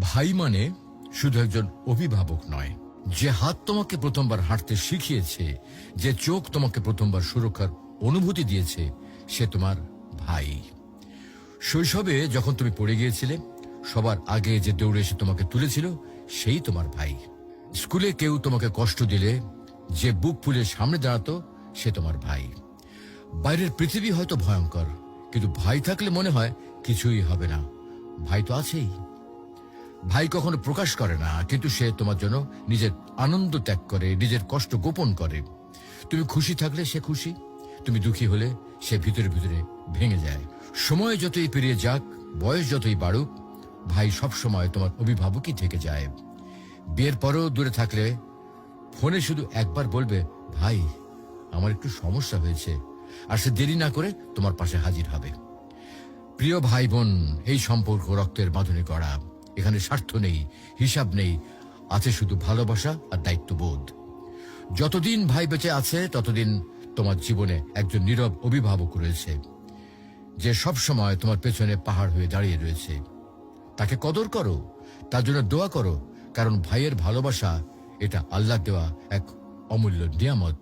ভাই মানে শুধু একজন অভিভাবক নয়, যে হাত তোমাকে প্রথমবার হাঁটতে শিখিয়েছে, যে চোখ তোমাকে প্রথমবার সুরক্ষার অনুভূতি দিয়েছে, সে তোমার ভাই। শৈশবে যখন তুমি পড়ে গিয়েছিলে, সবার আগে যে দৌড়ে এসে তোমাকে তুলেছিল, সেই তোমার ভাই। স্কুলে কেউ তোমাকে কষ্ট দিলে যে বুক ফুলে সামনে দাঁড়াতো, সে তোমার ভাই। বাইরের পৃথিবী হয়তো ভয়ঙ্কর, কিন্তু ভাই থাকলে মনে হয় কিছুই হবে না। ভাই তো আছেই। ভাই কখনো প্রকাশ করে না, কিন্তু সে তোমার জন্য নিজের আনন্দ ত্যাগ করে, নিজের কষ্ট গোপন করে। তুমি খুশি থাকলে সে খুশি, তুমি দুঃখী হলে সে ভিতরে ভিতরে ভেঙে যায়। সময় যতই পেরিয়ে যাক, বয়স যতই বাড়ুক, ভাই সব সময় তোমার অভিভাবকই থেকে যায়। বিয়ের পরেও দূরে থাকলে ফোনে শুধু একবার বলবে, ভাই আমার একটু সমস্যা হয়েছে, আর সে দেরি না করে তোমার পাশে হাজির হবে। প্রিয় ভাই বোন, এই সম্পর্ক রক্তের বাঁধনে গড়া। এখানে স্বার্থ নেই, হিসাব নেই, আছে শুধু ভালোবাসা আর দায়িত্ববোধ। যতদিন ভাই বেঁচে আছে, ততদিন তোমার জীবনে একজন নীরব অভিভাবক রয়েছে, যে সব সময় তোমার পেছনে পাহাড় হয়ে দাঁড়িয়ে রয়েছে। তাকে কদর করো, তার জন্য দোয়া করো, কারণ ভাইয়ের ভালোবাসা এটা আল্লাহ দেওয়া এক অমূল্য নিয়ামত।